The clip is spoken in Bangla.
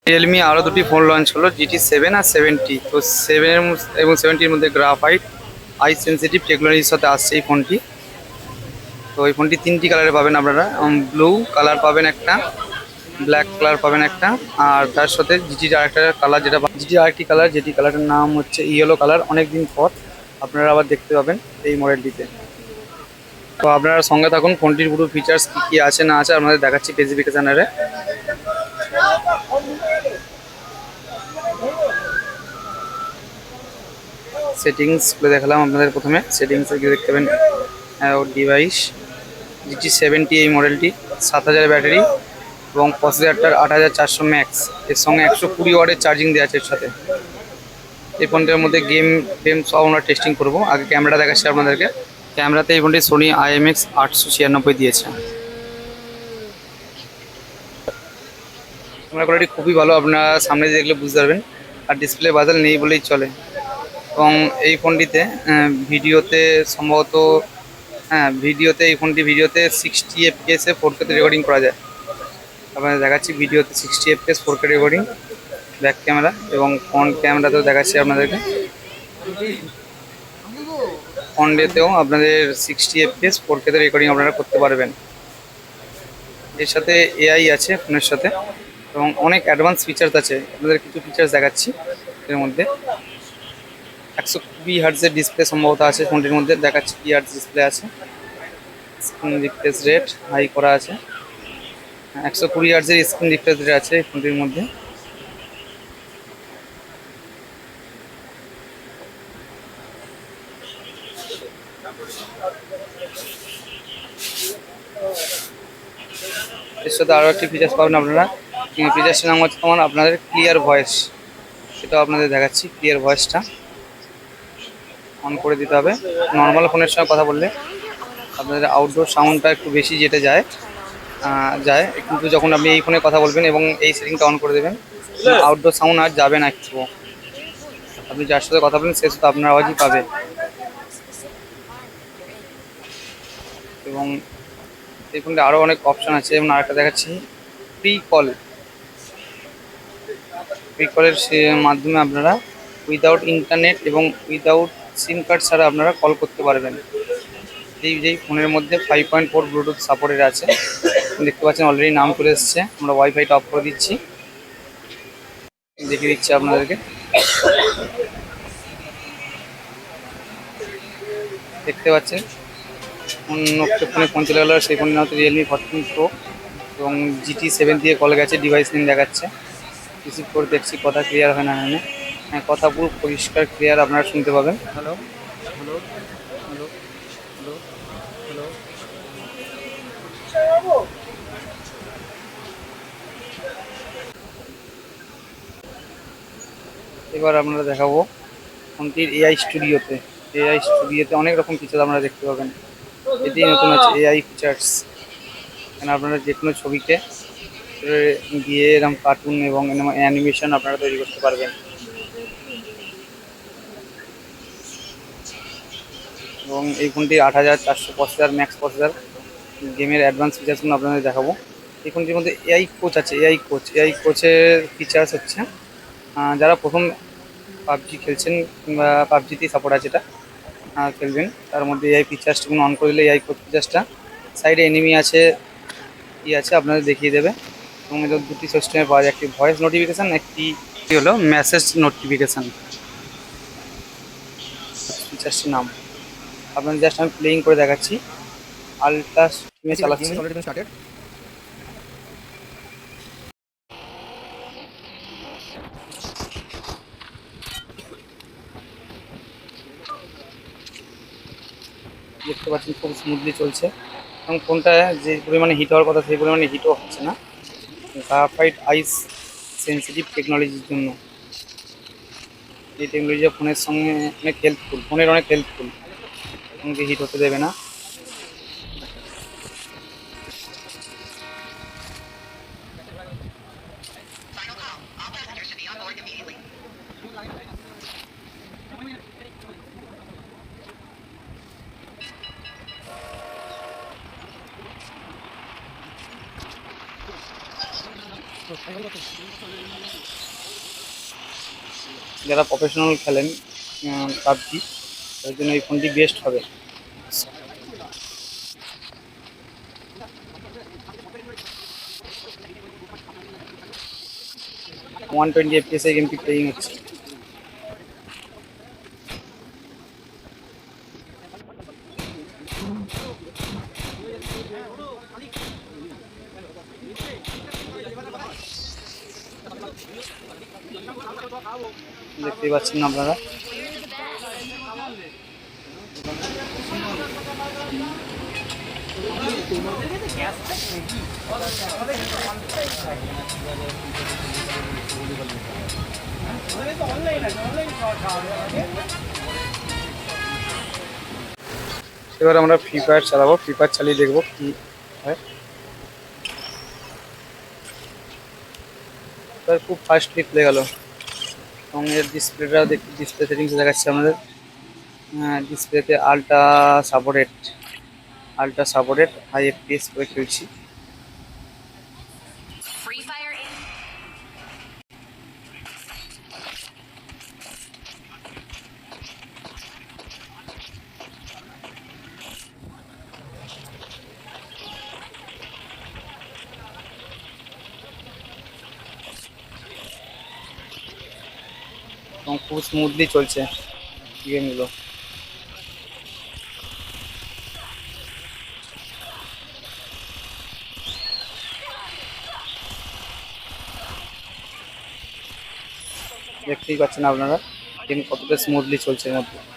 রিয়েলমি আরও দুটি ফোন লঞ্চ হলো, GT7 আর 70। তো 7 এবং 70-র মধ্যে গ্রাফাইট আই সেন্সিটিভ টেকনোলজির সাথে আসছে এই ফোনটি। তো এই ফোনটি তিনটি কালারে পাবেন আপনারা। ব্লু কালার পাবেন একটা, ব্ল্যাক কালার পাবেন একটা, আর তার সাথে জিটির আরেকটা কালার জিটির আরেকটি কালার, যেটি কালারটার নাম হচ্ছে ইয়েলো কালার। অনেকদিন পর আপনারা আবার দেখতে পাবেন এই মডেলটিতে। তো আপনারা সঙ্গে থাকুন, ফোনটির পুরো ফিচার্স কী কী আছে না আছে আপনাদের দেখাচ্ছি স্পেসিফিকেশানারে। সেটিংস খুলে দেখালাম আপনাদের। প্রথমে সেটিংসে গিয়ে দেখতে পাবেন ডিভাইস GT70 এই মডেলটি, 7000 ব্যাটারি এবং প্রসেসরটার 8400 ম্যাক্স। এর সঙ্গে 120 ওয়াটের চার্জিং দেওয়া আছে এর সাথে। এই ফোনটার মধ্যে গেম ফেম সব আমরা টেস্টিং করবো। আগে ক্যামেরা দেখাচ্ছি আপনাদেরকে। ক্যামেরাতে এই ফোনটি সোনি IMX 896 দিয়েছে। ক্যামেরা কোয়ালিটি খুবই ভালো, আপনারা সামনে দেখলে বুঝতে পারবেন। আর ডিসপ্লে বাজাল নেই বলেই চলে। এবং এই ফোনটিতে ভিডিওতে সম্ভবত এই ফোনটি ভিডিওতে 60 FPS 4K রেকর্ডিং করা যায়। আপনাদের দেখাচ্ছি ভিডিওতে 60 FPS 4K recording back camera, এবং ফ্রন্ট ক্যামেরাতেও দেখাচ্ছি আপনাদেরকে। ফ্রন্টেতেও আপনাদের 60 FPS 4K রেকর্ডিং আপনারা করতে পারবেন। এর সাথে AI আছে ফোনের সাথে, এবং অনেক অ্যাডভান্স ফিচার্স আছে। আপনাদের কিছু ফিচার্স দেখাচ্ছি এর মধ্যে। 120 হার্টজের ডিসপ্লে সম্ভবত আছে ফোনটির মধ্যে, দেখাচ্ছি কি হার্টজ ডিসপ্লে আছে। স্ক্রিন রিফ্রেশ রেট হাই করা আছে। 120 হার্টজের স্ক্রিন রিফ্রেশ রেট আছে এই ফোনটির মধ্যে। এর সাথে আরও একটি ফিচার্স পাবেন আপনারা। ফিচার্সটির নাম হচ্ছে তোমার আপনাদের ক্লিয়ার ভয়েস। সেটাও আপনাদের দেখাচ্ছি। ক্লিয়ার ভয়েসটা অন করে দিতে হবে। নর্মাল ফোনের সঙ্গে কথা বললে আপনাদের আউটডোর সাউন্ডটা একটু বেশি যেতে যায়, কিন্তু যখন আপনি এই ফোনে কথা বলবেন এবং এই সেটিংটা অন করে দেবেন, আউটডোর সাউন্ড আর যাবে না একটু। আপনি যার সাথে কথা বলেন সে শুধু আপনার আওয়াজই পাবে। এবং এই ফোনটা আরও অনেক অপশান আছে। এবং আরেকটা দেখাচ্ছি প্রি কলের মাধ্যমে আপনারা উইদাউট ইন্টারনেট এবং উইদাউট সিম কার্ড ছাড়া আপনারা কল করতে পারবেন। যেই ফোনের মধ্যে 5.4 ব্লুটুথ সাপোর্টেড আছে। দেখতে পাচ্ছেন অলরেডি নাম চলে এসছে। আমরা ওয়াইফাইটা অফ করে দিচ্ছি, দেখিয়ে দিচ্ছি আপনাদেরকে। দেখতে পাচ্ছেন অন্য একটা ফোনে ফোন চলে গেল, সেই ফোনের নাম হচ্ছে রিয়েলমি 14 প্রো, এবং GT7 দিয়ে কল গেছে। ডিভাইস নেম দেখাচ্ছে। রিসিভ করে দেখছি কথা ক্লিয়ার হয় না হয় না। হ্যাঁ, কথা পুরো পরিষ্কার ক্লিয়ার আপনারা শুনতে পাবেন। Hello hello hello hello hello. এবার আপনারা দেখাবো ফোনটির AI স্টুডিওতে অনেক রকম ফিচার আপনারা দেখতে পাবেন। এটি নতুন আছে AI ফিচার্স। এখানে আপনারা যে কোনো ছবিকে দিয়ে এরকম কার্টুন এবং অ্যানিমেশন আপনারা তৈরি করতে পারবেন। এবং এই ফোনটি 8400 প্রসেসর, ম্যাক্স প্রসেসর। গেমের অ্যাডভান্স ফিচার্সগুলো আপনাদের দেখাবো। এই ফোনটির মধ্যে AI কোচ আছে। AI কোচের ফিচার্স হচ্ছে যারা প্রথম পাবজি খেলছেন কিংবা পাবজিতেই সাপোর্ট আছে এটা খেলবেন, তার মধ্যে AI ফিচার্সটা অন করে দিলে AI কোচ ফিচার্সটা সাইডে এনিমি আছে আছে আপনাদের দেখিয়ে দেবে। এবং এদের দুটি সিস্টেমে পাওয়া যায়, একটি ভয়েস নোটিফিকেশান, একটি হলো মেসেজ নোটিফিকেশান। ফিচার্সটির নাম আপনাদের জাস্ট আমি প্লেইং করে দেখাচ্ছি। আলট্রা স্ট্রিমে চালাচ্ছি। দেখতে পাচ্ছেন খুব স্মুথলি চলছে, এবং ফোনটা যে পরিমাণে হিট হওয়ার কথা সেই পরিমাণে হিটও হচ্ছে না। গ্রাফাইট আইস সেন্সিটিভ টেকনোলজির জন্য এই টেকনোলজি ফোনের সঙ্গে অনেক হেল্পফুল। ফোনকে হিট হতে দেবে না। যারা প্রফেশনাল খেলেন পাবজি, তার জন্য এই ফোনটি বেস্ট হবে। 120 FPS এ গেমটি প্লেইং হচ্ছে। দেখতেই পাচ্ছেন আপনারা। এবার আমরা ফ্রি ফায়ার চালাবো, ফ্রি ফায়ার চালিয়ে দেখবো কি হয়। এবার খুব ফাস্টলি প্লে গেল এবং এর ডিসপ্লেটা দেখতে, ডিসপ্লে সেটিংস দেখাচ্ছে আমাদের ডিসপ্লেতে আলট্রা সাপোর্টেড হাই এফপিএস করে খেলছি। এবং খুব স্মুথলি চলছে গেমগুলো। দেখতেই পাচ্ছেন আপনারা গেম কতটা স্মুথলি চলছে এর মধ্যে।